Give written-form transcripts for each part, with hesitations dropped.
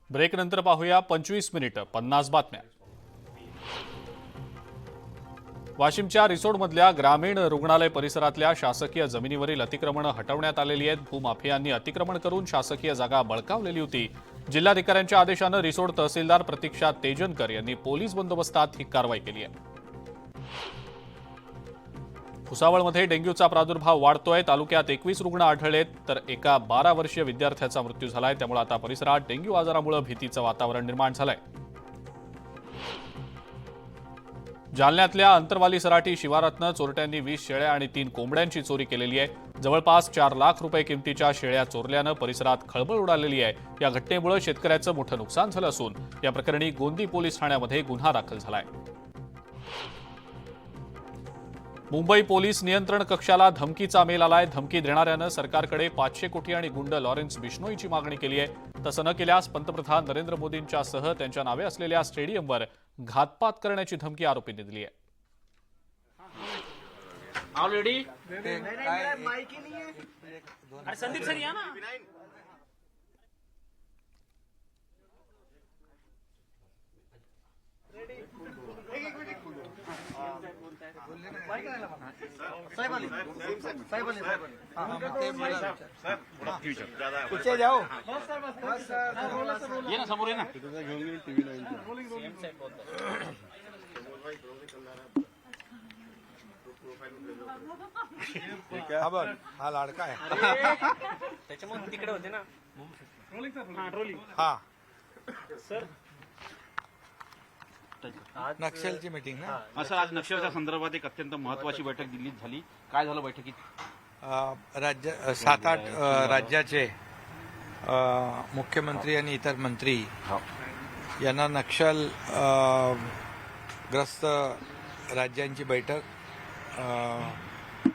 Break नंतर पाहूया 25 मिनिटं 50 बातम्या। वाशिमच्या रिसोडमधल्या ग्रामीण रुग्णालय परिसरातल्या शासकीय जमिनीवरील अतिक्रमणं हटवण्यात आलेली आहेत। भूमाफियांनी अतिक्रमण करून शासकीय जागा बळकावलेली होती। जिल्हाधिकाऱ्यांच्या आदेशानं रिसोड तहसीलदार प्रतीक्षा तेजनकर यांनी पोलीस बंदोबस्तात ही कारवाई केली आहे। भुसावळमध्ये डेंग्यूचा प्रादुर्भाव वाढतोय। तालुक्यात 21 रुग्ण आढळलेत तर एका 12 वर्षीय विद्यार्थ्याचा मृत्यू झालाय। त्यामुळे आता परिसरात डेंग्यू आजारामुळे भीतीचं वातावरण निर्माण झालंय। जालन्यातल्या अंतरवाली सराटी शिवारातनं चोरट्यांनी 20 शेळ्या आणि 3 कोंबड्यांची चोरी केलेली आहे। जवळपास 4 लाख रुपये किमतीच्या शेळ्या चोरल्यानं परिसरात खळबळ उडालेली आहे। या घटनेमुळे शेतकऱ्याचं मोठं नुकसान झालं असून या प्रकरणी गोंदी पोलीस ठाण्यामध्ये गुन्हा दाखल झालाय। मुंबई पोलीस नियंत्रण कक्षाला धमकीचा मेल आलाय। धमकी देणाऱ्यानं सरकारकडे 500 कोटी आणि गुंड लॉरेन्स बिश्नोईची मागणी केली आहे। तसं न केल्यास पंतप्रधान नरेंद्र मोदींच्यासह त्यांच्या नावे असलेल्या स्टेडियमवर घातपात करण्याची धमकी आरोपींनी दिली आहे। ऑलरेडी संदीप सर या ना। पीछे जाओ ये ना समोर ये ना। हा बघ हा लाडका आहे। त्याच्यामुळे तिकडे होते ना रोलिंग हा सर। नक्षलची मीटिंग ना। सर, आज नक्षलच्या संदर्भात एक अत्यंत महत्वाची बैठक दिल्लीत झाली। काय झालं बैठकीत? राज्य 7-8 राज्याचे मुख्यमंत्री आणि इतर मंत्री यांना नक्षल ग्रस्त राज्यांची बैठक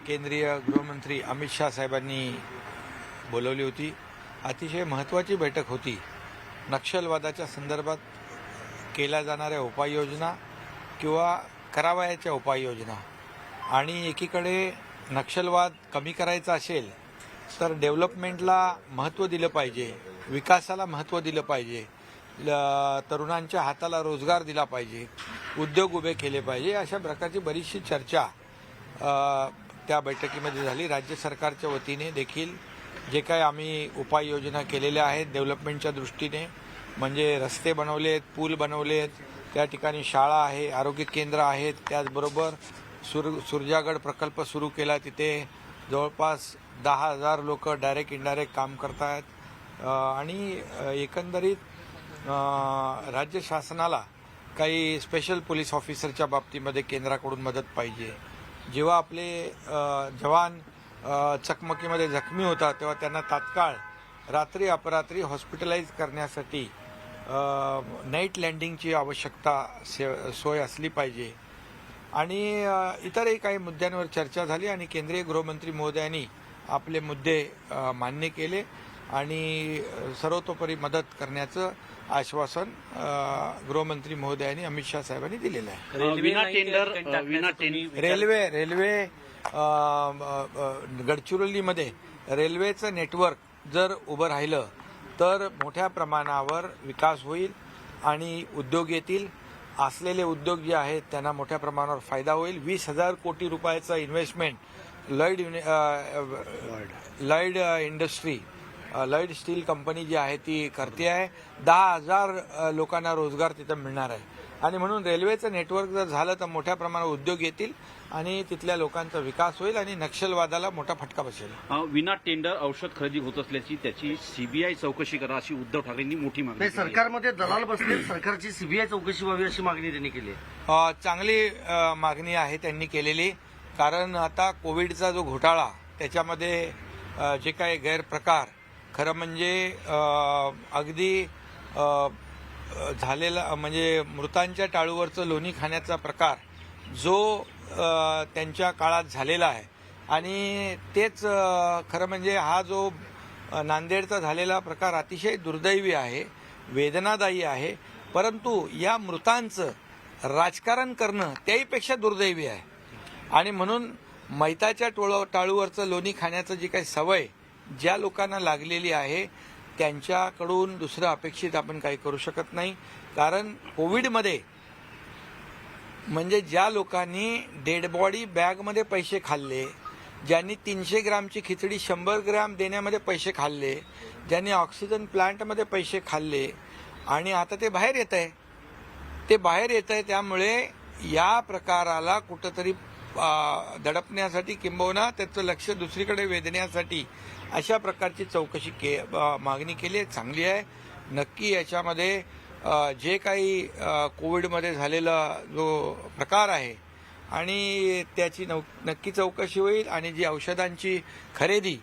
केंद्रीय गृहमंत्री अमित शाह साहेबांनी बोलवली होती। अतिशय महत्त्वाची बैठक होती। नक्षलवादाच्या संदर्भात केल्या जाणाऱ्या उपाययोजना किंवा करावयाच्या उपाययोजना आणि एकीकडे नक्षलवाद कमी करायचा असेल तर डेव्हलपमेंटला महत्त्व दिलं पाहिजे, विकासाला महत्त्व दिलं पाहिजे, तरुणांच्या हाताला रोजगार दिला पाहिजे, उद्योग उभे केले पाहिजे। अशा प्रकारची बरीचशी चर्चा त्या बैठकीमध्ये झाली। राज्य सरकारच्या वतीने देखील जे काही आम्ही उपाययोजना केलेल्या आहेत डेव्हलपमेंटच्या दृष्टीने, म्हणजे रस्ते बनवलेत, पूल बनवलेत, त्या ठिकाणी शाळा आहे, आरोग्य केंद्र आहेत, त्याचबरोबर सुरजागड प्रकल्प सुरू केला, तिथे जवळपास 10,000 लोक डायरेक्ट इनडायरेक्ट काम करतायत आणि एकंदरीत राज्य शासनाला काही स्पेशल पोलीस ऑफिसरच्या बाबतीमध्ये केंद्राकडून मदत पाहिजे। जेव्हा आपले जवान चकमकीमध्ये जखमी होतात तेव्हा त्यांना तात्काळ रात्री अपरात्री हॉस्पिटलाइज करण्यासाठी नाईट लँडिंगची आवश्यकता सोय असली पाहिजे आणि इतरही काही मुद्द्यांवर चर्चा झाली आणि केंद्रीय गृहमंत्री महोदयांनी आपले मुद्दे मान्य केले आणि सर्वतोपरी मदत करण्याचं आश्वासन गृहमंत्री महोदयांनी अमित शाह साहेबांनी दिलेलं आहे। रेल्वे गडचिरोलीमध्ये रेल्वेचं नेटवर्क जर उभं राहिलं तर मोठ्या प्रमाणावर विकास होईल आणि उद्योग येतील। असलेले उद्योग जे आहेत त्यांना मोठ्या प्रमाणावर फायदा होईल। 20,000 कोटी रुपयाचं investment Lloyd industry, Lloyd steel company जी आहे ती करते आहे। 10,000 लोकांना रोजगार तिथं मिळणार आहे आणि म्हणून रेल्वेचं नेटवर्क जर झालं तर मोठ्या प्रमाणावर उद्योग येतील आणि तिथल्या लोकांचा विकास होईल आणि नक्षलवादाला मोठा फटका बसेल। विना टेंडर औषध खरेदी होत असल्याची त्याची सीबीआय चौकशी करा अशी उद्धव ठाकरेंनी मोठी मागणी केली। सरकारमध्ये दलाल बसले, सरकारची सीबीआय चौकशी व्हावी अशी मागणी त्यांनी केली आहे। चांगली मागणी आहे त्यांनी केलेली, कारण आता कोविडचा जो घोटाळा त्याच्यामध्ये जे काही गैरप्रकार, खरं म्हणजे अगदी झालेला म्हणजे मृतांच्या टाळूवरचं लोणी खाण्याचा प्रकार जो त्यांच्या काळात झालेला आहे आणि तेच खरं म्हणजे हा जो नांदेडचा झालेला प्रकार अतिशय दुर्दैवी आहे, वेदनादायी आहे, परंतु या मृतांचं राजकारण करणं त्याहीपेक्षा दुर्दैवी आहे आणि म्हणून मैताच्या टाळूवरचं लोणी खाण्याचं जी काही सवय ज्या लोकांना लागलेली आहे त्यांच्याकडून दुसरं अपेक्षित आपण काही करू शकत नाही. कारण कोविडमध्ये म्हणजे ज्या लोकांनी डेड बॉडी बॅगमध्ये पैसे खाल्ले, ज्यांनी 300 ग्रामची खिचडी 100 ग्राम देण्यामध्ये पैसे खाल्ले, ज्यांनी ऑक्सिजन प्लांटमध्ये पैसे खाल्ले आणि आता ते बाहेर येत आहे, त्यामुळे या प्रकाराला कुठंतरी दडपण्यासाठी किंबहुना त्याचं लक्ष दुसरीकडे वेधण्यासाठी अशा प्रकारची चौकशी मागणी केली आहे. चांगली आहे. नक्की याच्यामध्ये जे काही कोविडमध्ये झालेला जो प्रकार आहे आणि त्याची नक्की चौकशी होईल आणि जी औषधांची खरेदी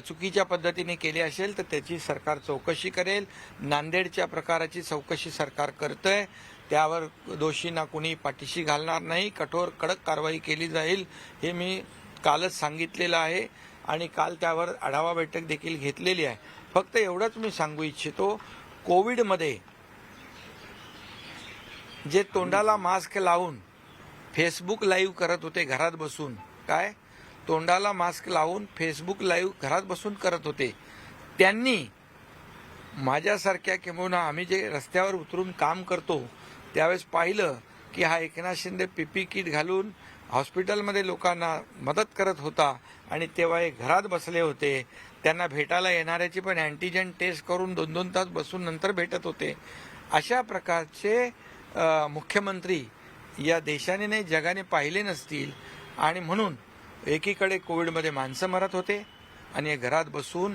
चुकीच्या पद्धतीने केली असेल तर त्याची सरकार चौकशी करेल. नांदेडच्या प्रकाराची चौकशी सरकार करतंय. त्यावर दोषींना कुणी पाठीशी घालणार नाही. कठोर कडक कारवाई केली जाईल हे मी कालच सांगितलेलं आहे आणि काल त्यावर आढावा बैठक देखील घेतलेली आहे. फक्त एवढंच मी सांगू इच्छितो, कोविडमध्ये जे तोंडाला मास्क लावून फेसबुक लाईव्ह करत होते घरात बसून, काय तोंडाला मास्क लावून फेसबुक लाईव्ह घरात बसून करत होते, त्यांनी माझ्यासारख्या किंबहुना आम्ही जे रस्त्यावर उतरून काम करतो त्यावेळेस पाहिलं की हा एकनाथ शिंदे पीपी किट घालून हॉस्पिटलमध्ये लोकांना मदत करत होता आणि तेव्हा हे घरात बसले होते. त्यांना भेटायला येणाऱ्याची पण अँटीजेन टेस्ट करून 2-2 तास बसून नंतर भेटत होते. अशा प्रकारचे मुख्यमंत्री या देशाने नाही जगाने पाहिले नसतील आणि म्हणून एकीकडे कोविडमध्ये माणसं मरत होते आणि हे घरात बसून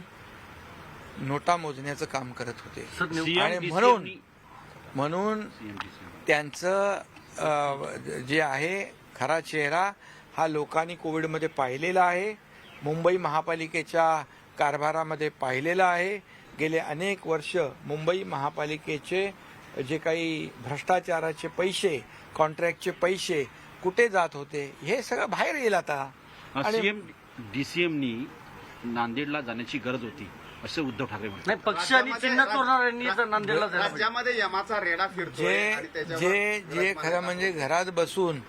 नोटा मोजण्याचं काम करत होते आणि म्हणून त्यांचं जे आहे खरा चेहरा हा लोकांनी कोविडमध्ये पाहिलेला आहे. मुंबई महापालिकेच्या कारभारामध्ये पाहिलेला आहे. गेले अनेक वर्ष मुंबई महापालिकेचे जे काही भ्रष्टाचाराचे पैसे, कॉन्ट्रॅक्टचे पैसे कुठे जात होते हे सगळं बाहेर येईल आता. डीसीएमनी नांदेडला जाण्याची गरज होती असं उद्धव ठाकरे म्हणतात. नाही, पक्ष आणि चिन्ह चोरणाऱ्यांनी जर नांदेडला जायला पाहिजे. राज्यामध्ये यमाचा रेडा फिरतोय आणि त्याच्यावर जे खरं म्हणजे घरात बसून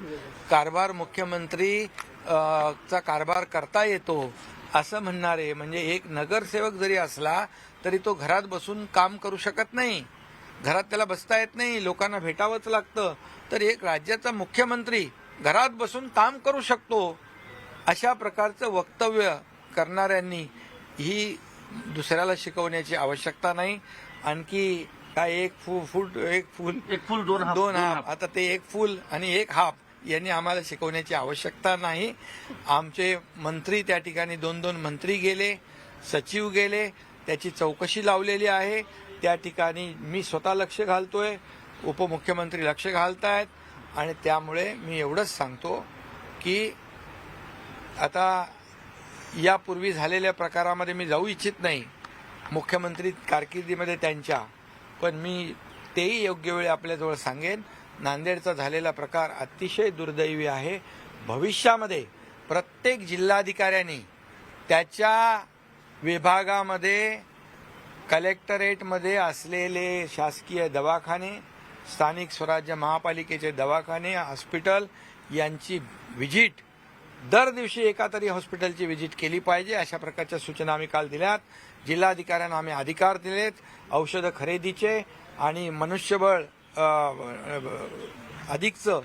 कारभार मुख्यमंत्री चा कारभार करता येतो असं म्हणणारे, म्हणजे एक नगरसेवक जरी असला तरी तो घरात बसून काम करू शकत नाही. घरात त्याला बसता येत नाही, लोकांना भेटावंच लागतं. तर एक राज्याचा मुख्यमंत्री घरात बसून काम करू शकतो अशा प्रकारचं वक्तव्य करणाऱ्यांनी ही दुसऱ्याला शिकवण्याची आवश्यकता नाही. आणखी काय एक फूल दोन हाफ, आता ते एक फूल आणि एक हाफ यांनी आम्हाला शिकवण्याची आवश्यकता नाही. आमचे मंत्री त्या ठिकाणी 2-2 मंत्री गेले, सचिव गेले, त्याची चौकशी लावलेली आहे. त्या ठिकाणी मी स्वतः लक्ष घालतोय, उपमुख्यमंत्री लक्ष घालतायत आणि त्यामुळे मी एवढंच सांगतो की आता यापूर्वी झालेल्या प्रकारामध्ये मी जाऊ इच्छित नाही मुख्यमंत्री कारकिर्दीमध्ये त्यांच्या, पण मी तेही योग्य वेळी आपल्याजवळ सांगेन. नांदेडचा झालेला प्रकार अतिशय दुर्दैवी आहे. भविष्यामध्ये प्रत्येक जिल्हाधिकाऱ्यांनी त्याच्या विभागामध्ये कलेक्टरेटमध्ये असलेले शासकीय दवाखाने, स्थानिक स्वराज्य महापालिकेचे दवाखाने, हॉस्पिटल यांची व्हिजिट दर दिवशी एका तरी हॉस्पिटलची व्हिजिट केली पाहिजे. अशा प्रकारच्या सूचना आम्ही काल दिल्यात. जिल्हाधिकाऱ्यांना आम्ही अधिकार दिलेत औषधं खरेदीचे आणि मनुष्यबळ अधिकचं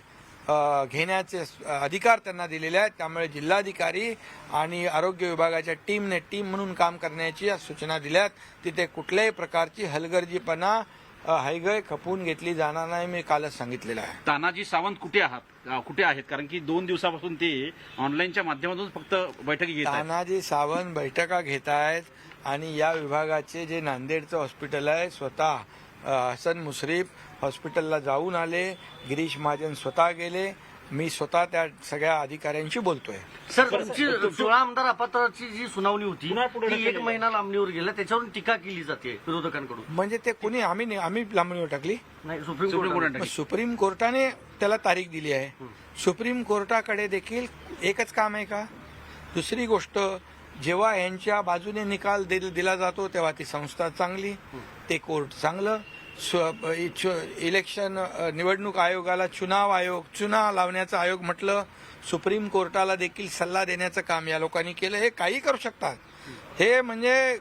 घेण्याचे अधिकार त्यांना दिलेले आहेत. त्यामुळे जिल्हाधिकारी आणि आरोग्य विभागाच्या टीमने टीम म्हणून काम करण्याची सूचना दिल्यात. तिथे कुठल्याही प्रकारची हलगर्जीपणा हायगय खपवून घेतली जाणार नाही, मी कालच सांगितलेलं आहे. तानाजी सावंत कुठे आहेत? कारण की 2 दिवसापासून ते ऑनलाईनच्या माध्यमातून फक्त बैठकी घेत आहेत. तानाजी सावंत बैठका घेत आहेत आणि या विभागाचे जे नांदेडचं हॉस्पिटल आहे स्वतः हसन मुश्रीफ हॉस्पिटलला जाऊन आले, गिरीश महाजन स्वतः गेले, मी स्वतः त्या सगळ्या अधिकाऱ्यांशी बोलतोय. सर, तुमची 16 आमदार अपात्राची जी सुनावणी होती ती 1 महिना लांबणीवर गेला, त्याच्यावरून टीका केली जाते विरोधकांकडून. म्हणजे ते कुणी आम्ही लांबणीवर टाकली नाही, सुप्रीम कोर्टाने सुप्रीम कोर्टाने त्याला तारीख दिली आहे. सुप्रीम कोर्टाकडे देखील एकच काम आहे का? दुसरी गोष्ट, जेव्हा यांच्या बाजूने निकाल दिला जातो तेव्हा ती संस्था चांगली, ते कोर्ट चांगलं. इलेक्शन निवडणूक आयोगाला चुनाव लावण्याचा आयोग म्हटलं, सुप्रीम कोर्टाला देखील सल्ला देण्याचं काम या लोकांनी केलं. हे काही करू शकतात, हे म्हणजे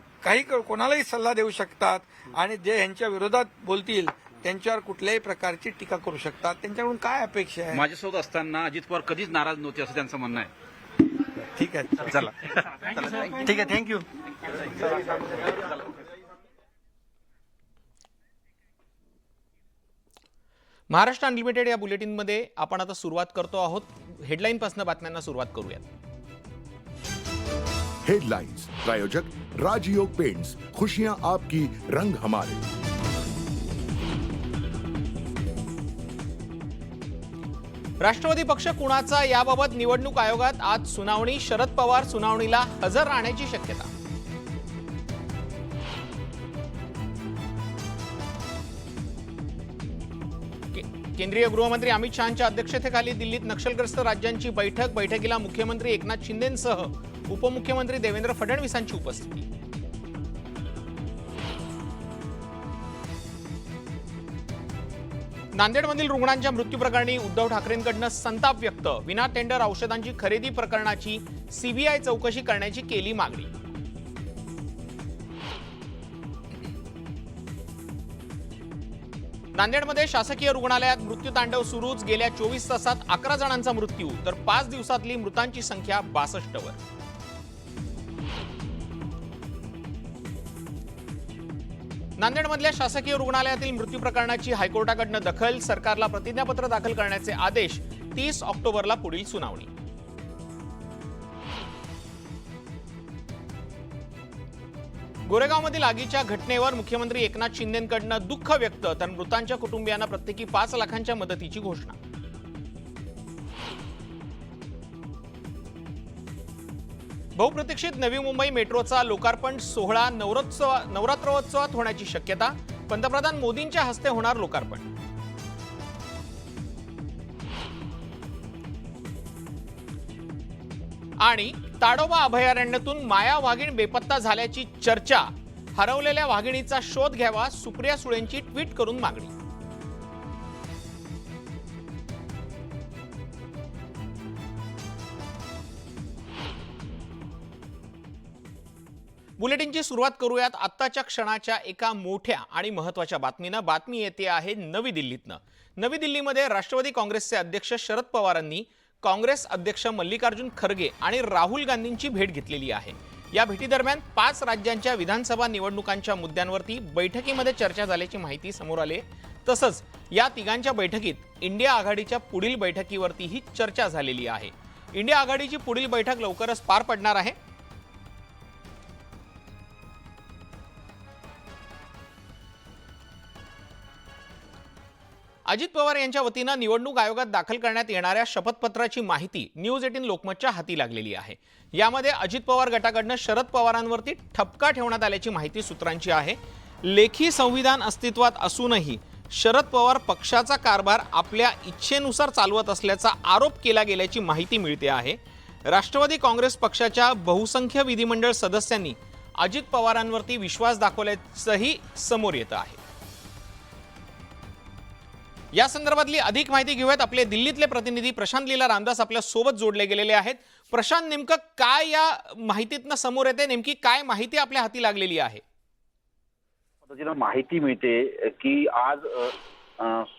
कोणालाही सल्ला देऊ शकतात आणि जे यांच्या विरोधात बोलतील त्यांच्यावर कुठल्याही प्रकारची टीका करू शकतात. त्यांच्याकडून काय अपेक्षा आहे? माझ्यासोबत असताना अजित पवार कधीच नाराज नव्हते असं त्यांचं म्हणणं आहे. ठीक आहे, चला. ठीक आहे, थँक्यू. महाराष्ट्र अनलिमिटेड या बुलेटिनमध्ये आपण आता सुरुवात करतो आहोत. हेडलाईनपासून बातम्यांना सुरुवात करूयात. हेडलाइंस प्रायोजक राजयोग पेंट्स, खुशियां आपकी, रंग हमारे. राष्ट्रवादी पक्ष कुणाचा याबाबत निवडणूक आयोगात आज सुनावणी. शरद पवार सुनावणीला हजर राहण्याची शक्यता. केंद्रीय गृहमंत्री अमित शहांच्या अध्यक्षतेखाली दिल्लीत नक्षलग्रस्त राज्यांची बैठकीला मुख्यमंत्री एकनाथ शिंदेंसह उपमुख्यमंत्री देवेंद्र फडणवीसांची उपस्थिती. नांदेडमधील रुग्णांच्या मृत्यू प्रकरणी उद्धव ठाकरेंकडून संताप व्यक्त. विना टेंडर औषधांची खरेदी प्रकरणाची सीबीआय चौकशी करण्याची केली मागणी. नांदेडमध्ये शासकीय रुग्णालयात मृत्यूतांडव सुरूच. गेल्या 24 तासात 11 जणांचा मृत्यू, तर 5 दिवसातली मृतांची संख्या 62 वर. नांदेडमधल्या शासकीय रुग्णालयातील मृत्यू प्रकरणाची हायकोर्टाकडून दखल. सरकारला प्रतिज्ञापत्र दाखल करण्याचे आदेश. 30 ऑक्टोबरला पुढील सुनावणी. गोरेगावमधील आगीच्या घटनेवर मुख्यमंत्री एकनाथ शिंदेंकडून दुःख व्यक्त, तर मृतांच्या कुटुंबियांना प्रत्येकी 5 लाखांच्या मदतीची घोषणा. बहुप्रतीक्षित नवी मुंबई मेट्रोचा लोकार्पण सोहळा नवरात्रोत्सवात होण्याची शक्यता. पंतप्रधान मोदींच्या हस्ते होणार लोकार्पण. आणि ताडोबा अभयारण्यातून माया वाघीण बेपत्ता झाल्याची चर्चा. हरवलेल्या वाघिणीचा शोध घ्यावा, सुप्रिया सुळेंची ट्विट करून मागणी. बुलेटिनची सुरुवात करूयात आत्ताच्या क्षणाच्या एका मोठ्या आणि महत्त्वाच्या बातमीनं. बातमी येते आहे नवी दिल्लीतनं. नवी दिल्लीमध्ये राष्ट्रवादी काँग्रेसचे अध्यक्ष शरद पवारांनी काँग्रेस अध्यक्ष मल्लिकार्जुन खरगे आणि राहुल गांधींची भेट घेतलेली आहे. या भेटीदरम्यान 5 राज्यांच्या विधानसभा निवडणुकांच्या मुद्द्यांवरती बैठकीमध्ये चर्चा झाल्याची माहिती समोर आली. तसंच या तिघांच्या बैठकीत इंडिया आघाडीच्या पुढील बैठकीवरतीही चर्चा झालेली आहे. इंडिया आघाडीची पुढील बैठक लवकरच पार पडणार आहे. अजित पवार यांच्या वतीनं निवडणूक आयोगात दाखल करण्यात येणाऱ्या शपथपत्राची माहिती न्यूज 18 लोकमतच्या हाती लागलेली आहे. यामध्ये अजित पवार गटाकडून शरद पवारांवरती ठपका ठेवण्यात आल्याची माहिती सूत्रांची आहे. लेखी संविधान अस्तित्वात असूनही शरद पवार पक्षाचा कारभार आपल्या इच्छेनुसार चालवत असल्याचा आरोप केला गेल्याची माहिती मिळते आहे. राष्ट्रवादी काँग्रेस पक्षाच्या बहुसंख्य विधिमंडळ सदस्यांनी अजित पवारांवरती विश्वास दाखवल्याचंही समोर येतं आहे. या संदर्भातली अधिक माहिती घेऊयात. आपले दिल्लीतले प्रतिनिधी प्रशांत लीला रामदास आपल्या सोबत जोडले गेलेले आहेत. प्रशांत, नेमकं काय या माहितीतनं समोर येते? नेमकी काय माहिती आपल्या हाती लागलेली आहे? माहिती मिळते की आज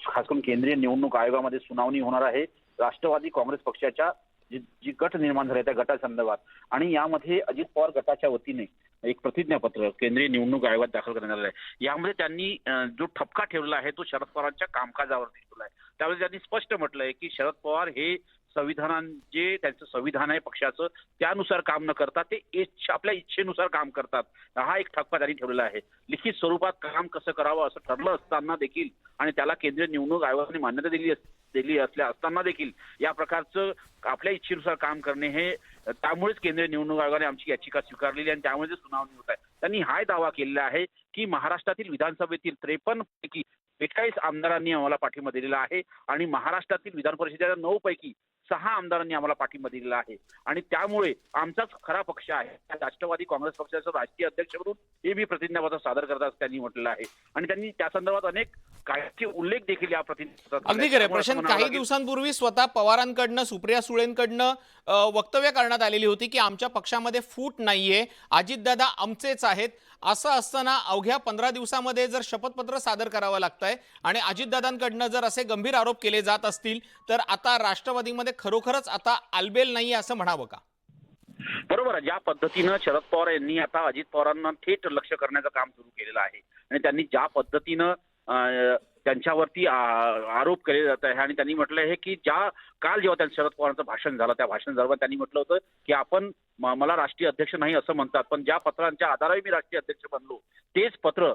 खास करून केंद्रीय निवडणूक आयोगामध्ये सुनावणी होणार आहे राष्ट्रवादी काँग्रेस पक्षाच्या जी गट निर्माण झाले त्या गटासंदर्भात. आणि यामध्ये अजित पवार गटाच्या वतीने एक प्रतिज्ञापत्र केंद्रीय निवडणूक आयोगात दाखल करण्यात आलेलं आहे. यामध्ये त्यांनी जो ठपका ठेवलेला आहे तो शरद पवारांच्या कामकाजावरती ठेवला आहे. त्यावेळी त्यांनी स्पष्ट म्हटलंय की शरद पवार हे जे त्यांचं संविधान आहे पक्षाचं त्यानुसार काम न करता ते आपल्या इच्छेनुसार काम करतात. हा एक ठपका त्यांनी ठेवलेला आहे. लिखित स्वरूपात काम कसं करावं असं ठरलं असताना देखील आणि त्याला केंद्रीय निवडणूक आयोगाने मान्यता दिली असताना देखील या प्रकारचं आपल्या इच्छेनुसार काम करणे हे त्यामुळेच केंद्रीय निवडणूक आयोगाने आमची याचिका स्वीकारलेली आणि त्यामुळे सुनावणी होत आहे. त्यांनी हा दावा केलेला आहे की महाराष्ट्रातील विधानसभेतील 53 पैकी 41 आमदारांनी आम्हाला पाठिंबा दिलेला आहे आणि महाराष्ट्रातील विधान परिषदेच्या 9 पैकी 6 आमदारांनी आम्हाला पाठिंबा दिलेला आहे आणि त्यामुळे आमचाच खरा पक्ष आहे राष्ट्रवादी काँग्रेस पक्षाचा राष्ट्रीय अध्यक्ष म्हणून हे मी प्रतिज्ञापत्र सादर करत असं त्यांनी म्हटलेलं आहे आणि त्यांनी त्या संदर्भात अनेक कायद्याचे उल्लेख देखील या प्रतिज्ञापत्रात अगदी खरं प्रशांत, काही दिवसांपूर्वी स्वतः पवारांकडनं, सुप्रिया सुळेंकडनं वक्तव्य करण्यात आलेली होती की आमच्या पक्षामध्ये फूट नाहीये, अजितदादा आमचेच आहेत. असं असताना अवघ्या 15 दिवसामध्ये जर शपथपत्र सादर करावं लागतंय आणि अजितदादांकडनं जर असे गंभीर आरोप केले जात असतील तर आता राष्ट्रवादीमध्ये खरोखरच आता आलबेल नाहीये असं म्हणावं का? बरोबर आहे. ज्या पद्धतीनं शरद पवार यांनी आता अजित पवारांना थेट लक्ष करण्याचं काम सुरू केलेलं आहे आणि त्यांनी ज्या पद्धतीनं त्यांच्यावरती आरोप केले जात आहे आणि त्यांनी म्हटलं आहे की काल जेव्हा त्यांचं शरद पवारांचं भाषण झालं त्या भाषण दरम्यान त्यांनी म्हटलं होतं की आपण मला राष्ट्रीय अध्यक्ष नाही असं म्हणतात, पण ज्या पत्रांच्या आधारावर मी राष्ट्रीय अध्यक्ष बनलो तेच पत्र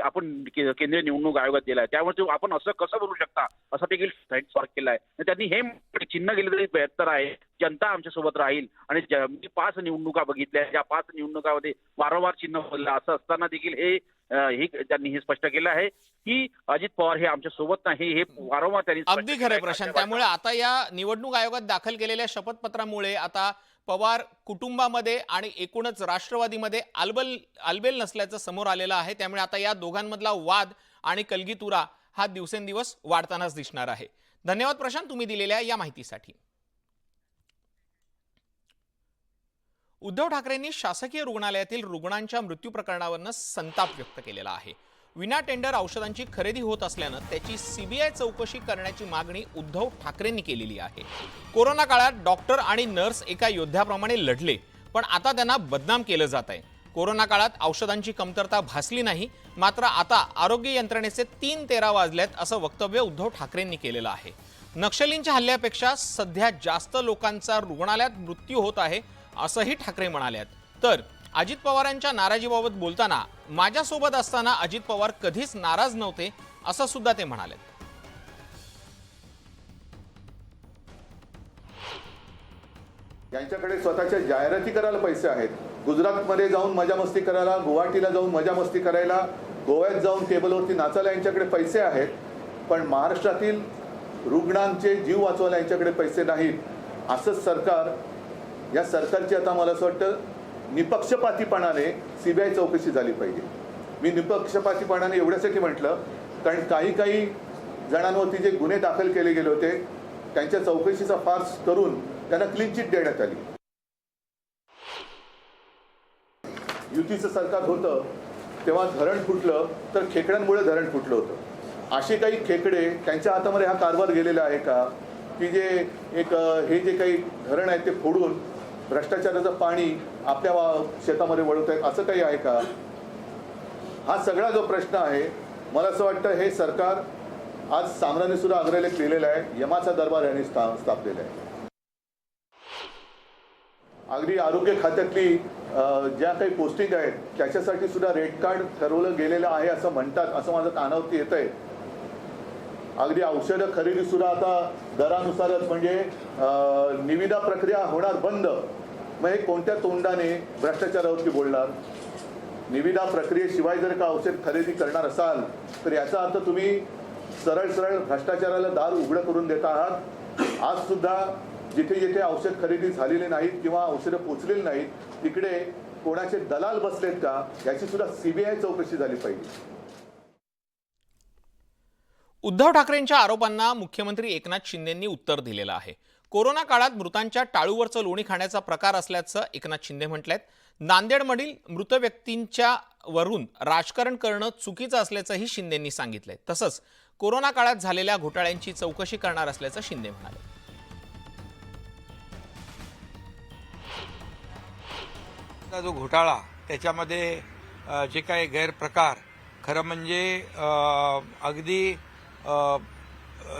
आपण केंद्रीय निवडणूक आयोगात दिलं आहे. त्यामुळे आपण असं कसं करू शकता असं देखील स्वार केला आहे. त्यांनी हे चिन्ह गेले तरी बेहत्तर आहे, जनता आमच्यासोबत राहील आणि मी 5 निवडणुका बघितल्या, ज्या 5 निवडणुकामध्ये वारंवार चिन्ह बदललं असं असताना देखील हे त्यांनी हे स्पष्ट केलं आहे की अजित पवार हे आमच्या सोबत नाही, हे वारंवार त्यांनी. अगदी खरंय प्रशांत. त्यामुळे आता या निवडणूक आयोगात दाखल केलेल्या शपथपत्रामुळे आता पवार कुटुंबामध्ये आणि एकूणच राष्ट्रवादीमध्ये आलबेल नसल्याचं समोर आलेलं आहे. त्यामुळे आता या दोघांमधला वाद आणि कलगीतुरा हा दिवसेंदिवस वाढतानाच दिसणार आहे. धन्यवाद प्रशांत, तुम्ही दिलेल्या या माहितीसाठी. उद्धव ठाकरेंनी शासकीय रुग्णालयातील रुग्णांच्या मृत्यू प्रकरणावरनं संताप व्यक्त केलेला आहे. विना टेंडर औषधांची खरेदी होत असल्यानं त्याची सीबीआय चौकशी करण्याची मागणी उद्धव ठाकरेंनी केलेली आहे. कोरोना काळात डॉक्टर आणि नर्स एका योद्ध्याप्रमाणे लढले, पण आता त्यांना बदनाम केलं जात आहे. कोरोना काळात औषधांची कमतरता भासली नाही, मात्र आता आरोग्य यंत्रणेचे 3-13 वाजल्यात असं वक्तव्य उद्धव ठाकरेंनी केलेलं आहे. नक्षलींच्या हल्ल्यापेक्षा सध्या जास्त लोकांचा रुग्णालयात मृत्यू होत आहे असंही ठाकरे म्हणाले. तर अजित पवारांच्या नाराजीबाबत बोलताना माझ्यासोबत असताना अजित पवार कधीच नाराज नव्हते असं सुद्धा ते म्हणाले. यांच्याकडे स्वतःच्या जाहिराती करायला पैसे आहेत. गुजरातमध्ये जाऊन मजा मस्ती करायला, गुवाहाटीला जाऊन मजा मस्ती करायला, गोव्यात जाऊन टेबलवरती नाचायला यांच्याकडे पैसे आहेत, पण महाराष्ट्रातील रुग्णांचे जीव वाचवायला यांच्याकडे पैसे नाहीत. असंच सरकार, या सरकारची आता मला असं वाटतं निपक्षपातीपणाने सीबीआय चौकशी झाली पाहिजे. मी निपक्षपातीपणाने एवढ्यासाठी म्हटलं कारण काही जणांवरती जे गुन्हे दाखल केले गेले होते त्यांच्या चौकशीचा फार्स करून त्यांना क्लीन चिट देण्यात आली. युतीचं सरकार होतं तेव्हा धरण फुटलं तर खेकड्यांमुळे धरण फुटलं होतं. असे काही खेकडे त्यांच्या हातामध्ये हा कारभार गेलेला आहे का की जे हे जे काही धरण आहे ते फोडून भ्रष्टाचाराचं पाणी आपल्या शेतामध्ये वळवत आहेत, असं काही आहे का? हा सगळा जो प्रश्न आहे, मला असं वाटतं हे सरकार आज सामनाने सुद्धा अग्रलेख लिहिलेला आहे, यमाचा दरबार यांनी स्थापलेला आहे. अगदी आरोग्य खात्यातली ज्या काही पोस्टिंग आहेत त्याच्यासाठी सुद्धा रेड कार्ड ठरवलं गेलेलं आहे असं म्हणतात, असं माझं कानावरती येत आहे. अगदी औषधं खरेदी सुद्धा आता दरानुसारच, म्हणजे निविदा प्रक्रिया होणार बंद. मग हे कोणत्या तोंडाने भ्रष्टाचारावरती बोलणार? निविदा प्रक्रियेशिवाय जर का औषध खरेदी करणार असाल तर याचा अर्थ तुम्ही सरळ भ्रष्टाचाराला दार उघडं करून देत आहात. आज सुद्धा जिथे औषध खरेदी झालेली नाहीत किंवा औषधं पोचलेली नाहीत तिकडे कोणाचे दलाल बसलेत का याची सुद्धा सीबीआय चौकशी झाली पाहिजे. उद्धव ठाकरेंच्या आरोपांना मुख्यमंत्री एकनाथ शिंदेंनी उत्तर दिलेलं आहे. कोरोना काळात मृतांच्या टाळूवरचं लोणी खाण्याचा प्रकार असल्याचं एकनाथ शिंदे म्हटलेत. नांदेडमधील मृत व्यक्तींच्या वरून राजकारण करणं चुकीचं असल्याचंही शिंदेंनी सांगितलंय. तसंच कोरोना काळात झालेल्या घोटाळ्यांची चौकशी करणार असल्याचं शिंदे म्हणाले. जो घोटाळा त्याच्यामध्ये जे काही गैरप्रकार, खरं म्हणजे अगदी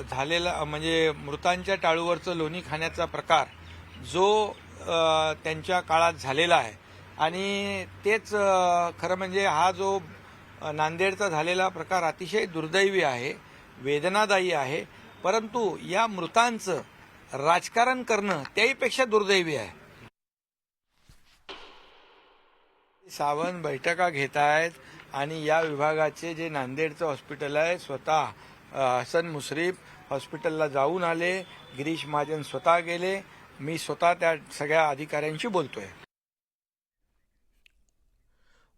झालेला म्हणजे मृतांच्या टाळूवरचं लोणी खाण्याचा प्रकार जो त्यांच्या काळात झालेला आहे आणि तेच खरं म्हणजे हा जो नांदेडचा झालेला प्रकार अतिशय दुर्दैवी आहे, वेदनादायी आहे. परंतु या मृतांचं राजकारण करणं त्याहीपेक्षा दुर्दैवी आहे. सावंत बैठका घेत आहेत आणि या विभागाचे जे नांदेडचं हॉस्पिटल आहे स्वतः हसन मुश्रीफ हॉस्पिटलला जाऊन आले, गिरीश महाजन स्वतः गेले, मी स्वतः त्या सगळ्या अधिकाऱ्यांशी बोलतोय.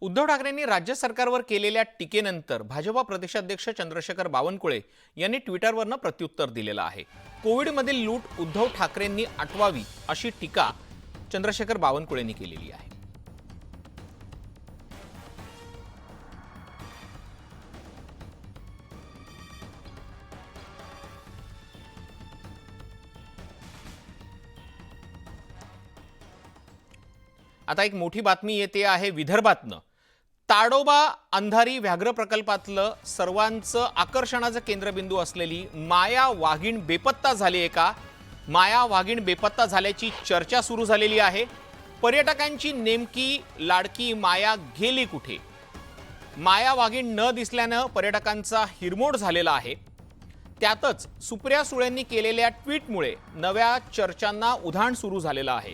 उद्धव ठाकरेंनी राज्य सरकारवर केलेल्या टीकेनंतर भाजपा प्रदेशाध्यक्ष चंद्रशेखर बावनकुळे यांनी ट्विटरवरनं प्रत्युत्तर दिलेलं आहे. कोविडमधील लूट उद्धव ठाकरेंनी आटवावी अशी टीका चंद्रशेखर बावनकुळेंनी केलेली आहे. आता एक मोठी बातमी येते आहे विदर्भातनं. ताडोबा अंधारी व्याघ्र प्रकल्पातलं सर्वांचं आकर्षणाचं केंद्रबिंदू असलेली माया वाघीण बेपत्ता झाली आहे का? माया वाघीण बेपत्ता झाल्याची चर्चा सुरू झालेली आहे. पर्यटकांची नेमकी लाडकी माया गेली कुठे? माया वाघीण न दिसल्यानं पर्यटकांचा हिरमोड झालेला आहे. त्यातच सुप्रिया सुळेंनी केलेल्या ट्विटमुळे नव्या चर्चांना उधाण सुरू झालेलं आहे.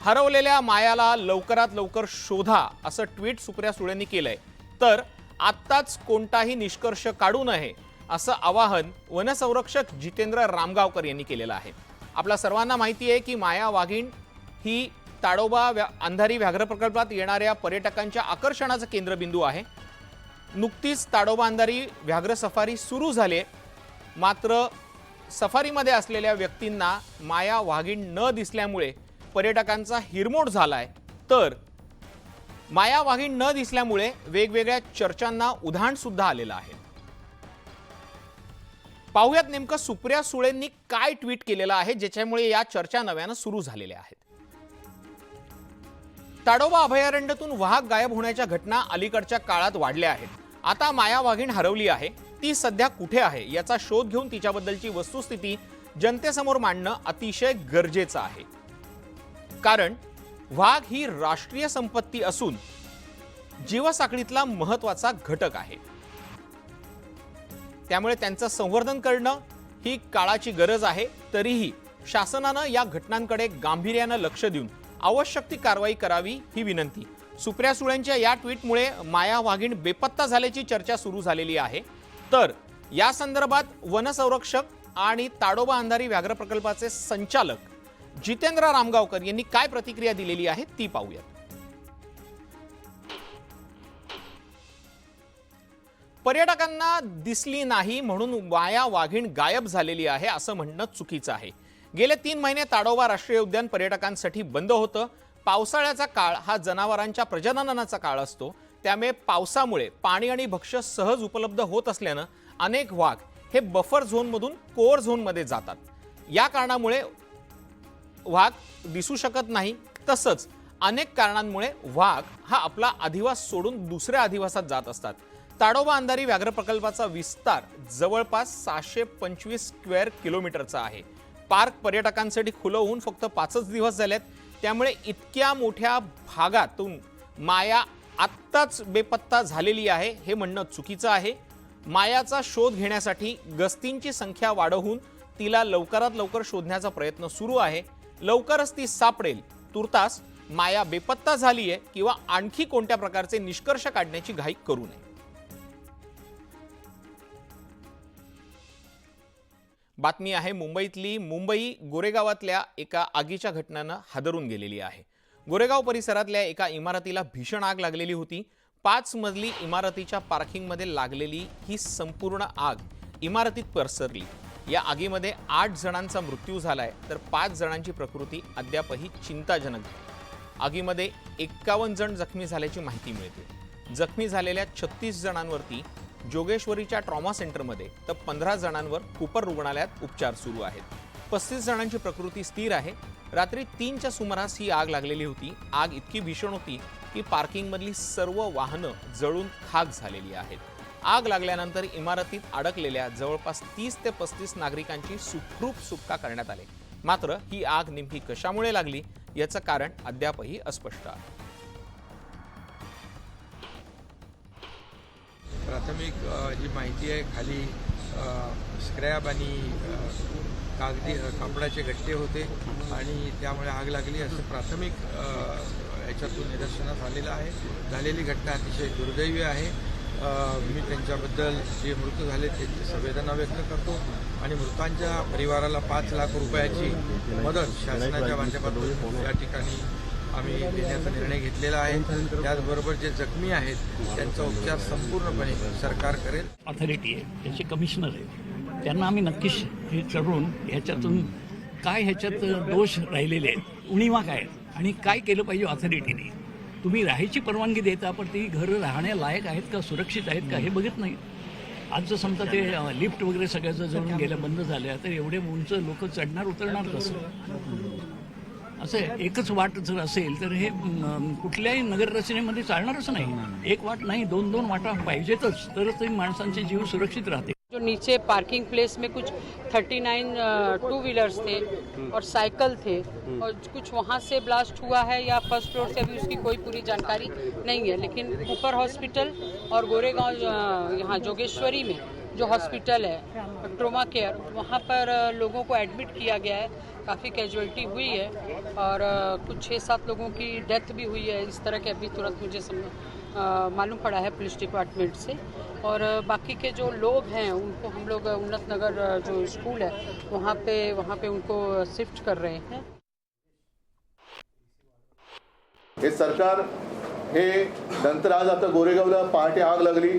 हरवलेल्या मायाला लवकरात लवकर शोधा असं ट्विट सुप्रिया सुळेंनी केलंय. तर आत्ताच कोणताही निष्कर्ष काढू नये असं आवाहन वनसंरक्षक जितेंद्र रामगावकर यांनी केलेलं आहे. आपल्या सर्वांना माहिती आहे की माया वाघीण ही ताडोबा अंधारी व्याघ्र प्रकल्पात येणाऱ्या पर्यटकांच्या आकर्षणाचं केंद्रबिंदू आहे. नुकतीच ताडोबा अंधारी व्याघ्र सफारी सुरू झाली, मात्र सफारीमध्ये असलेल्या व्यक्तींना माया वाघीण न दिसल्यामुळे पर्यटकांचा हिरमोड झालाय. तर माया वाघीण न दिसल्यामुळे वेगवेगळ्या चर्चांना उधाण सुद्धा आलेलं आहे. पाहुयात नेमकं सुप्रिया सुळेंनी काय ट्विट केलेलं आहे ज्याच्यामुळे या चर्चा नव्यानं सुरू झालेल्या आहेत. ताडोबा अभयारण्यातून वाघ गायब होण्याच्या घटना अलीकडच्या काळात वाढल्या आहेत. आता माया वाघीण हरवली आहे, ती सध्या कुठे आहे याचा शोध घेऊन तिच्याबद्दलची वस्तुस्थिती जनतेसमोर मांडणं अतिशय गरजेचं आहे. कारण वाघ ही राष्ट्रीय संपत्ती असून जीवसाखळीतला महत्त्वाचा घटक आहे. त्यामुळे त्यांचं संवर्धन करणं ही काळाची गरज आहे. तरीही शासनानं या घटनांकडे गांभीर्यानं लक्ष देऊन आवश्यक ती कारवाई करावी ही विनंती. सुप्रिया सुळेंच्या या ट्विटमुळे माया वाघीण बेपत्ता झाल्याची चर्चा सुरू झालेली आहे. तर या संदर्भात वनसंरक्षक आणि ताडोबा अंधारी व्याघ्र प्रकल्पाचे संचालक जितेंद्र रामगावकर यांनी काय प्रतिक्रिया दिलेली आहे ती पाहूयात. पर्यटकांना दिसली नाही म्हणून माया वाघीण गायब झालेली आहे असं म्हणणं चुकीचं आहे. गेले 3 महिने ताडोबा राष्ट्रीय उद्यान पर्यटकांसाठी बंद होतं. पावसाळ्याचा काळ हा जनावरांच्या प्रजननाचा काळ असतो. त्यामुळे पावसामुळे पाणी आणि भक्ष्य सहज उपलब्ध होत असल्यानं अनेक वाघ हे बफर झोनमधून कोर झोनमध्ये जातात. या कारणामुळे वाघ दिसू शकत नाही. तसंच अनेक कारणांमुळे वाघ हा आपला अधिवास सोडून दुसऱ्या अधिवासात जात असतात. ताडोबा अंधारी व्याघ्र प्रकल्पाचा विस्तार जवळपास 625 स्क्वेअर किलोमीटरचा आहे. पार्क पर्यटकांसाठी खुलं होऊन फक्त 5 दिवस झालेत. त्यामुळे इतक्या मोठ्या भागातून माया आत्ताच बेपत्ता झालेली आहे हे म्हणणं चुकीचं आहे. मायाचा शोध घेण्यासाठी गस्तींची संख्या वाढवून तिला लवकरात लवकर शोधण्याचा प्रयत्न सुरू आहे. लवकरच ती सापडेल. तुर्तास माया बेपत्ता झाली आहे किंवा आणखी कोणत्या प्रकारचे निष्कर्ष काढण्याची घाई करू नये. बातमी आहे मुंबईतली. मुंबई गोरेगावातल्या एका आगीच्या घटनेनं हादरून गेलेली आहे. गोरेगाव परिसरातल्या एका इमारतीला भीषण आग लागलेली होती. 5 मजली इमारतीच्या पार्किंगमध्ये लागलेली ही संपूर्ण आग इमारतीत पसरली. या आगीमध्ये 8 जणांचा मृत्यू झालाय तर 5 जणांची प्रकृती अद्यापही चिंताजनक आहे. आगीमध्ये 51 जण जखमी झाल्याची माहिती मिळते. जखमी झालेल्या 36 जणांवरती जोगेश्वरीच्या ट्रॉमा सेंटरमध्ये तर 15 जणांवर कूपर रुग्णालयात उपचार सुरू आहेत. 35 जणांची प्रकृती स्थिर आहे. रात्री 3च्या सुमारास ही आग लागलेली होती. आग इतकी भीषण होती की पार्किंगमधली सर्व वाहनं जळून खाक झालेली आहेत. आग लागल्यानंतर इमारतीत अडकलेल्या जवळपास 30 ते 35 नागरिकांची सुखरूप सुटका करण्यात आली. मात्र ही आग नेमकी कशामुळे लागली याचं कारण अद्यापही अस्पष्ट आहे. प्राथमिक जी माहिती आहे खाली स्क्रॅब आणि कागदी कापडाचे गट्टे होते आणि त्यामुळे आग लागली असं प्राथमिक याच्यातून निदर्शनास आलेलं आहे. झालेली घटना अतिशय दुर्दैवी आहे. मी त्यांच्याबद्दल जे मृत्यू झाले त्यांची संवेदना व्यक्त करतो आणि मृतांच्या परिवाराला 5 लाख रुपयाची मदत शासनाच्या माध्यमातून या ठिकाणी आम्ही देण्याचा निर्णय घेतलेला आहे. त्याचबरोबर जे जखमी आहेत त्यांचा उपचार संपूर्णपणे सरकार करेल. ऑथॉरिटी आहे, त्याचे कमिशनर आहेत, त्यांना आम्ही नक्कीच हे चढवून ह्याच्यातून काय ह्याच्यात दोष राहिलेले आहेत, उणिवा काय आहेत आणि काय केलं पाहिजे ऑथॉरिटीने. तुम्ही राहायची परवानगी देता पण ती घरं राहण्यालायक आहेत का, सुरक्षित आहेत का हे बघत नाही. आज जर समजा ते लिफ्ट वगैरे सगळ्याचं जळून गेल्या बंद झाल्या तर एवढे उंच लोक चढणार उतरणार कसं. असं आहे, एकच वाट जर असेल तर हे कुठल्याही नगररचनेमध्ये चालणारच नाही. एक वाट नाही, 2-2 वाटा पाहिजेतच, तरच ते माणसांचे जीव सुरक्षित राहते. जो नीचे पार्किंग प्लेस में कुछ 39 टू व्हीलर्स थे और साइकिल थे और कुछ वहाँ से ब्लास्ट हुआ है या फर्स्ट फ्लोर से अभी उसकी कोई पूरी जानकारी नहीं है. लेकिन ऊपर हॉस्पिटल और गोरेगांव यहाँ जोगेश्वरी में जो हॉस्पिटल है ट्रोमा केयर, वहाँ पर लोगों को एडमिट किया गया है. काफ़ी कैजुअलिटी हुई है और कुछ 6-7 लोगों की डेथ भी हुई है. इस तरह के अभी तुरंत मुझे मालूम पड़ा है पुलिस डिपार्टमेंट से. और बाकी के जो लोग हैं उनको हम लोग उन्नत नगर जो स्कूल है वहाँ पे उनको शिफ्ट कर रहे हैं. हे सरकार हे नंतर आज आता गोरेगावला पहाटे आग लागली,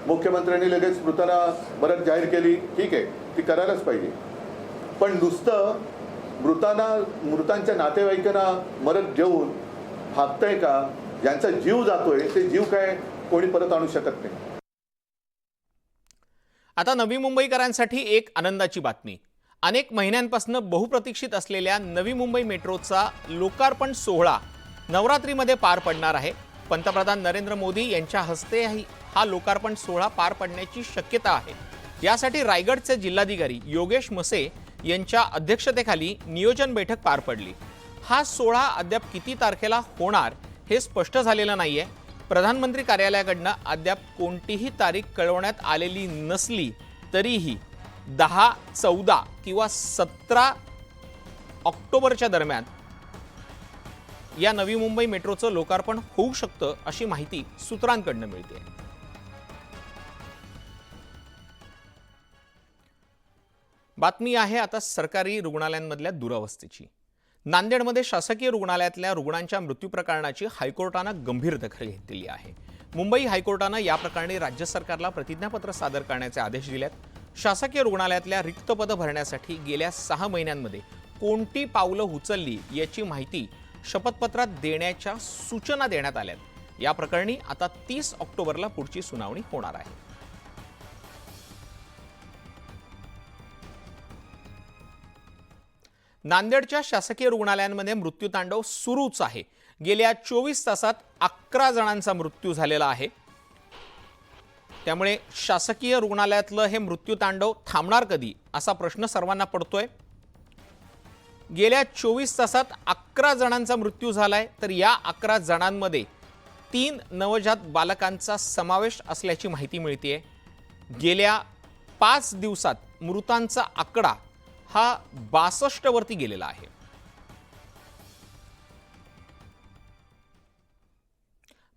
मुख्यमंत्र्यांनी लगेच मृतांना मदत जाहीर केली, ठीक आहे, ती करायलाच पाहिजे. पण नुसतं मृतांच्या नातेवाईकांना मदत देऊन भागतंय का? ज्यांचा जीव जातोय ते जीव काय कोणी परत आणू शकत नाही. आता नवी मुंबईकरांसाठी एक आनंदाची बातमी. अनेक महिन्यांपासून बहुप्रतीक्षित असलेल्या नवी मुंबई मेट्रोचा लोकार्पण सोहळा नवरात्रीमध्ये पार पडणार आहे. पंतप्रधान नरेंद्र मोदी यांच्या हस्ते हा लोकार्पण सोहळा पार पडण्याची शक्यता आहे. यासाठी रायगडचे जिल्हाधिकारी योगेश मसे यांच्या अध्यक्षतेखाली नियोजन बैठक पार पडली. हा सोहळा अद्याप किती तारखेला होणार हे स्पष्ट झालेलं नाहीये. प्रधानमंत्री कार्यालयाकडनं अद्याप कोणतीही तारीख कळवण्यात आलेली नसली तरीही 10, 14 किंवा 17 ऑक्टोबरच्या दरम्यान या नवी मुंबई मेट्रोचं लोकार्पण होऊ शकतं अशी माहिती सूत्रांकडनं मिळते. बातमी आहे आता सरकारी रुग्णालयांमधल्या दुरावस्थेची. नांदेडमध्ये शासकीय रुग्णालयातल्या रुग्णांच्या मृत्यू प्रकरणाची हायकोर्टानं गंभीर दखल घेतलेली आहे. मुंबई हायकोर्टानं या प्रकरणी राज्य सरकारला प्रतिज्ञापत्र सादर करण्याचे आदेश दिलेत. शासकीय रुग्णालयातल्या रिक्त पदं भरण्यासाठी गेल्या 6 महिन्यांमध्ये कोणती पावलं उचलली याची माहिती शपथपत्रात देण्याच्या सूचना देण्यात आल्यात. या प्रकरणी आता 30 ऑक्टोबरला पुढची सुनावणी होणार आहे. नांदेडच्या शासकीय रुग्णालयांमध्ये मृत्यूतांडव सुरूच आहे. गेल्या 24 तासात 11 जणांचा मृत्यू झालेला आहे. त्यामुळे शासकीय रुग्णालयातलं हे मृत्यूतांडव थांबणार कधी असा प्रश्न सर्वांना पडतोय. गेल्या 24 तासात 11 जणांचा मृत्यू झालाय, तर या 11 जणांमध्ये 3 नवजात बालकांचा समावेश असल्याची माहिती मिळतेय. गेल्या 5 दिवसात मृतांचा आकडा हा 62 वरती गेलेला आहे.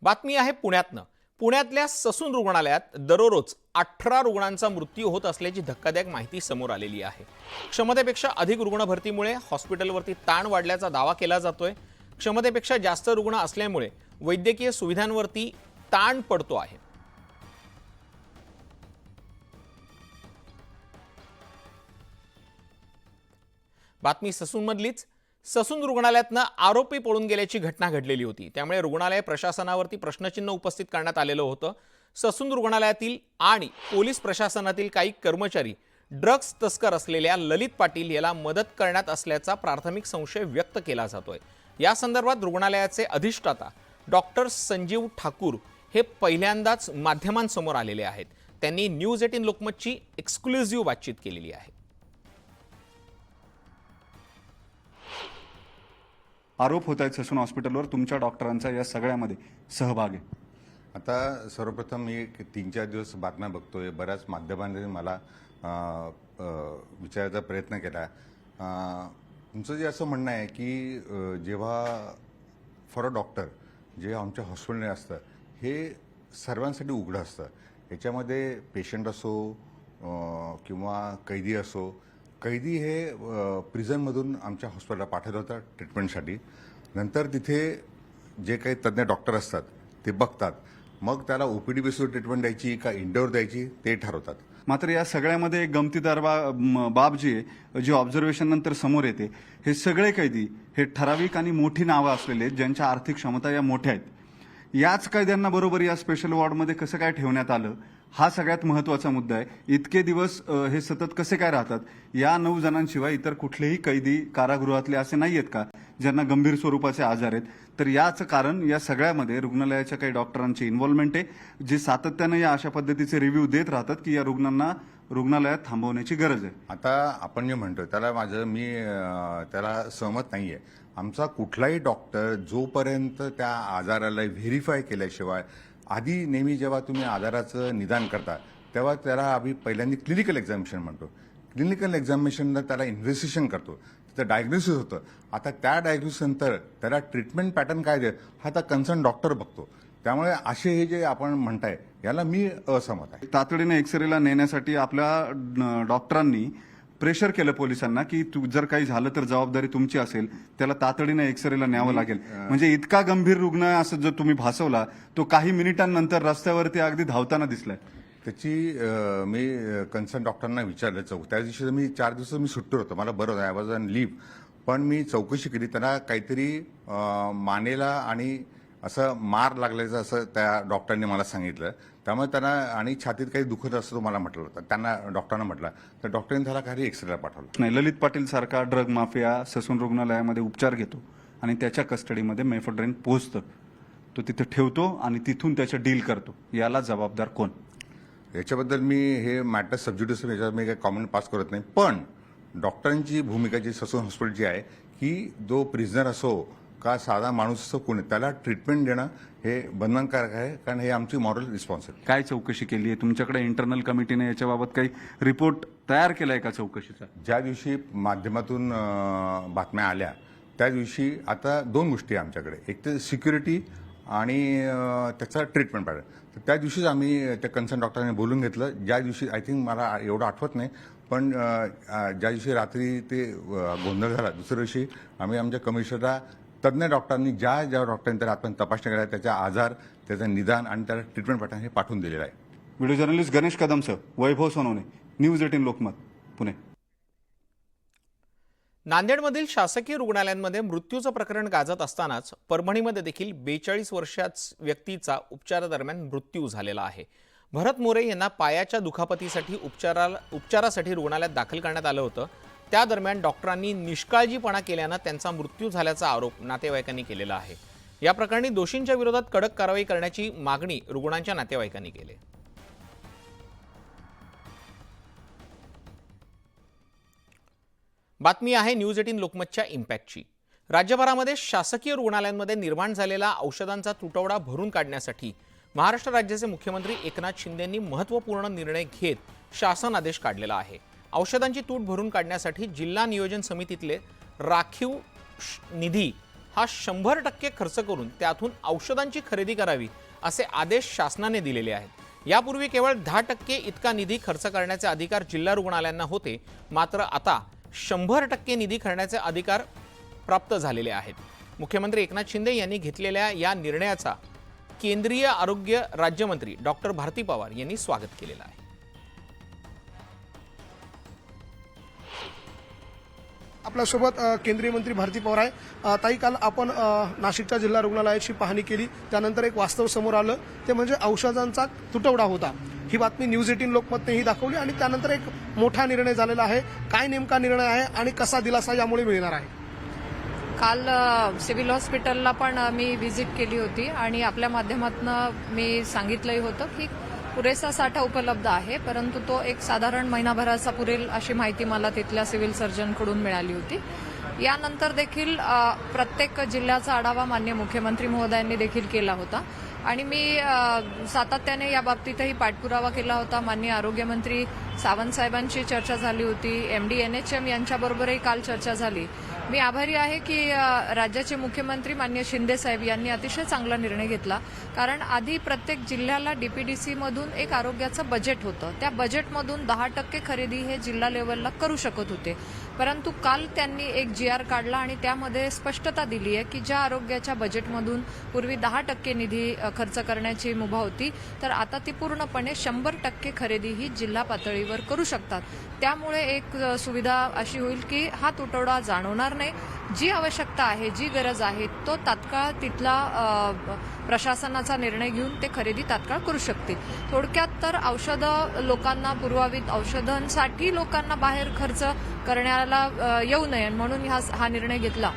बातमी आहे पुण्यातनं. पुण्यातल्या ससून रुग्णालयात दररोज 18 रुग्णांचा मृत्यू होत असल्याची धक्कादायक माहिती समोर आलेली आहे. क्षमतेपेक्षा अधिक रुग्ण भरतीमुळे हॉस्पिटलवरती ताण वाढल्याचा दावा केला जातोय. क्षमतेपेक्षा जास्त रुग्ण असल्यामुळे वैद्यकीय सुविधांवरती ताण पडतो आहे. बातमी ससूनमधलीच. ससून रुग्णालयातनं आरोपी पळून गेल्याची घटना घडलेली होती. त्यामुळे रुग्णालय प्रशासनावरती प्रश्नचिन्ह उपस्थित करण्यात आलेलं होतं. ससून रुग्णालयातील आणि पोलीस प्रशासनातील काही कर्मचारी ड्रग्ज तस्कर असलेल्या ललित पाटील याला मदत करण्यात असल्याचा प्राथमिक संशय व्यक्त केला जातोय. या संदर्भात रुग्णालयाचे अधिष्ठाता डॉक्टर संजीव ठाकूर हे पहिल्यांदाच माध्यमांसमोर आलेले आहेत. त्यांनी न्यूज 18 लोकमतची एक्सक्लुझिव्ह बातचीत केलेली आहे. आरोप होत आहेत ससून हॉस्पिटलवर, तुमच्या डॉक्टरांचा या सगळ्यामध्ये सहभाग आहे. आता सर्वप्रथम मी 3-4 दिवस बातम्या बघतोय, बऱ्याच माध्यमांनी मला विचारायचा प्रयत्न केला. तुमचं जे असं म्हणणं आहे की जेव्हा फॉर अ डॉक्टर जे आमच्या हॉस्पिटलने असतं हे सर्वांसाठी उघडं असतं. याच्यामध्ये पेशंट असो किंवा कैदी असो, कैदी हे प्रिझनमधून आमच्या हॉस्पिटलला पाठवलं होतं ट्रीटमेंटसाठी. नंतर तिथे जे काही तज्ज्ञ डॉक्टर असतात ते बघतात, मग त्याला ओपीडी बेसवर ट्रीटमेंट द्यायची का इंडोर द्यायची ते ठरवतात. मात्र या सगळ्यामध्ये एक गमतीदार बाब जी आहे, जी ऑब्झर्वेशन नंतर समोर येते, हे सगळे कैदी हे ठराविक आणि मोठी नावं असलेले आहेत, ज्यांच्या आर्थिक क्षमता या मोठ्या आहेत. याच कैद्यांना बरोबर या स्पेशल वॉर्डमध्ये कसं काय ठेवण्यात आलं, हा सगळ्यात महत्वाचा मुद्दा आहे. इतके दिवस हे सतत कसे काय राहतात? या 9 जणांशिवाय इतर कुठलेही कैदी कारागृहातले असे नाही आहेत का ज्यांना गंभीर स्वरूपाचे आजार आहेत? तर याचं कारण या सगळ्यामध्ये रुग्णालयाच्या काही डॉक्टरांची इन्व्हॉल्वमेंट आहे, जे सातत्यानं या अशा पद्धतीचे रिव्ह्यू देत राहतात की या रुग्णांना रुग्णालयात थांबवण्याची गरज आहे. आता आपण जे म्हणतो त्याला मी त्याला सहमत नाहीये. आमचा कुठलाही डॉक्टर जोपर्यंत त्या आजाराला व्हेरीफाय केल्याशिवाय, आधी नेहमी जेव्हा तुम्ही आजाराचं निदान करता तेव्हा त्याला आम्ही पहिल्यांदा क्लिनिकल एक्झामिनेशन म्हणतो. क्लिनिकल एक्झामिनेशनला त्याला इन्व्हेस्टिगेशन करतो, त्याचं डायग्नोसिस होतं. आता त्या डायग्नोसिस नंतर त्याला ट्रीटमेंट पॅटर्न काय दे हा आता कन्सर्न डॉक्टर बघतो. त्यामुळे असे हे जे आपण म्हणताय याला मी असहमत आहे. तातडीने एक्सरेला नेण्यासाठी आपल्या डॉक्टरांनी प्रेशर केलं पोलिसांना की जर काही झालं तर जबाबदारी तुमची असेल, त्याला तातडीने एक्सरेला न्यावं लागेल. म्हणजे इतका गंभीर रुग्ण असं जर तुम्ही भासवला, तो काही मिनिटांनंतर रस्त्यावरती अगदी धावताना दिसलाय. त्याची मी कन्सर्न डॉक्टरांना विचारलं. त्या दिवशी मी 4 दिवस मी सुट्टीवर होतो, मला बरं होतं, आय वॉज ऑन लीव्ह. पण मी चौकशी केली, त्यांना काहीतरी मानेला आणि असं मार लागल्याचं असं त्या डॉक्टरांनी मला सांगितलं. त्यामुळे त्यांना आणि छातीत काही दुखत असं तो मला म्हटलं होतं. त्यांना डॉक्टरांना म्हटलं तर डॉक्टरांनी त्याला काही एक्सरेला पाठवलं. नाही, ललित पाटील सारखा ड्रग माफिया ससून रुग्णालयामध्ये उपचार घेतो आणि त्याच्या कस्टडीमध्ये मेफेड्रेन पोहोचतं, तो तिथे ठेवतो आणि तिथून त्याचं डील करतो. याला जबाबदार कोण? याच्याबद्दल मी हे मॅटर सबज्युडिस याच्यावर मी काही कॉमेंट पास करत नाही. पण डॉक्टरांची भूमिका जी ससून हॉस्पिटलची आहे की जो प्रिझनर असो का साधा माणूस असो कोणी, त्याला ट्रीटमेंट देणं हे बंधनकारक आहे, कारण हे आमची मॉरल रिस्पॉन्सिबिलिटी. काय चौकशी केली आहे तुमच्याकडे? इंटरनल कमिटीने याच्याबाबत काही रिपोर्ट तयार केलाय का चौकशीचा? ज्या दिवशी माध्यमातून बातम्या आल्या त्या दिवशी आता 2 गोष्टी आहे आमच्याकडे, एक तर सिक्युरिटी आणि त्याचा ट्रीटमेंट पॅटर्न. तर त्या दिवशीच आम्ही त्या कन्सर्न डॉक्टरांनी बोलून घेतलं. ज्या दिवशी आय थिंक मला एवढं आठवत नाही, पण ज्या दिवशी रात्री ते गोंधळ झाला, दुसऱ्या दिवशी आम्ही आमच्या कमिशनरला तज्ज्ञ डॉक्टरांनी ज्या डॉक्टरांनी त्याला आपण तपासणी केल्या, त्याचा आजार, त्याचं निदान आणि त्याला ट्रीटमेंट पॅटर्न हे पाठवून दिलेलं आहे. व्हिडिओ जर्नलिस्ट गणेश कदमसह वैभव सोनवणे, न्यूज 18 लोकमत, पुणे. नांदेडमधील शासकीय रुग्णालयांमध्ये मृत्यूचं प्रकरण गाजत असतानाच परभणीमध्ये देखील 42 वर्षाच्या व्यक्तीचा उपचारादरम्यान मृत्यू झालेला आहे. भरत मोरे यांना पायाच्या दुखापतीसाठी उपचारासाठी रुग्णालयात दाखल करण्यात आलं होतं. त्या दरम्यान डॉक्टरांनी निष्काळजीपणा केल्यानं त्यांचा मृत्यू झाल्याचा आरोप नातेवाईकांनी केलेला आहे. या प्रकरणी दोषींच्या विरोधात कडक कारवाई करण्याची मागणी रुग्णांच्या नातेवाईकांनी केली. बातमी आहे न्यूज 18 लोकमतच्या इम्पॅक्टची. राज्यभरामध्ये शासकीय रुग्णालयांमध्ये निर्माण झालेला औषधांचा तुटवडा भरून काढण्यासाठी महाराष्ट्र राज्याचे मुख्यमंत्री एकनाथ शिंदेंनी महत्त्वपूर्ण निर्णय घेत शासन आदेश काढलेला आहे. औषधांची तूट भरून काढण्यासाठी जिल्हा नियोजन समितीतले राखीव निधी हा 100% खर्च करून त्यातून औषधांची खरेदी करावी असे आदेश शासनाने दिलेले आहेत. यापूर्वी केवळ 10% इतका निधी खर्च करण्याचे अधिकार जिल्हा रुग्णालयांना होते, मात्र आता 100% निधी करण्याचे अधिकार प्राप्त झालेले आहेत. मुख्यमंत्री एकनाथ शिंदे यांनी घेतलेल्या या निर्णयाचा केंद्रीय आरोग्य राज्यमंत्री डॉक्टर भारती पवार यांनी स्वागत केलेलं आहे. आपल्यासोबत केंद्रीय मंत्री भारती पवार आहे. ताई, काल आपण नाशिकच्या जिल्हा रुग्णालयाची पाहणी केली, त्यानंतर एक वास्तव समोर आलं, ते म्हणजे औषधांचा तुटवडा होता. ही बातमी न्यूज 18 लोकमतनेही दाखवली आणि त्यानंतर एक मोठा निर्णय झालेला आहे. काय नेमका निर्णय आहे आणि कसा दिलासा यामुळे मिळणार आहे? काल सिव्हिल हॉस्पिटलला पण मी व्हिजिट केली होती आणि आपल्या माध्यमातून मी सांगितलंही होतं की पुरेसा साठा उपलब्ध आहे, परंतु तो एक साधारण महिनाभराचा पुरेल अशी माहिती मला तिथल्या सिव्हिल सर्जनकडून मिळाली होती. यानंतर देखील प्रत्येक जिल्ह्याचा आढावा माननीय मुख्यमंत्री महोदयांनी देखील केला होता आणि मी सातत्याने या बाबतीतही पाठपुरावा केला होता. माननीय आरोग्यमंत्री सावंत साहेबांची चर्चा झाली होती, MD NHM यांच्याबरोबरही काल चर्चा झाली मी आभारी आहे की राज्याचे मुख्यमंत्री माननीय शिंदे साहेब यांनी अतिशय चांगला निर्णय घेतला. कारण आधी प्रत्येक जिल्ह्याला डीपीडीसी मधून एक आरोग्याचं बजेट होतं. त्या बजेटमधून 10% खरेदी हे जिल्हा लेवलला करू शकत होते. परंतु काल त्यांनी एक GR काढला आणि त्यामध्ये स्पष्टता दिली आहे की ज्या आरोग्याच्या बजेटमधून पूर्वी 10% निधी खर्च करण्याची मुभा होती, तर आता ती पूर्णपणे 100% खरेदी ही जिल्हा पातळीवर करू शकतात. त्यामुळे एक सुविधा अशी होईल की हा तुटवडा जाणवणार नाही. जी आवश्यकता आहे, जी गरज आहे, तो तात्काळ तिथला प्रशासनाचा निर्णय घेऊन ते खरेदी तात्काळ करू शकतील. थोडक्यात तर औषधं लोकांना पुरवावीत, औषधांसाठी लोकांना बाहेर खर्च करण्याला येऊ नये म्हणून हा निर्णय घेतला.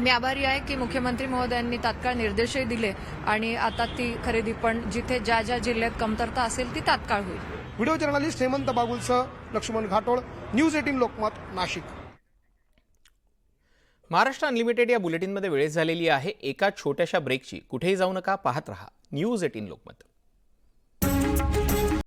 मी आभारी आहे की मुख्यमंत्री महोदयांनी तात्काळ निर्देशही दिले आणि आता ती खरेदी पण जिथे ज्या ज्या जिल्ह्यात कमतरता असेल ती तात्काळ होईल. व्हिडिओ जर्नलिस्ट हेमंत बागुलसह लक्ष्मण घाटोळ, न्यूज 18 लोकमत, नाशिक. महाराष्ट्र अनलिमिटेड या बुलेटिनमध्ये वेळ झालेली आहे. एका छोट्याशा ब्रेकची. कुठेही जाऊ नका, पाहत रहा न्यूज 18 लोकमत.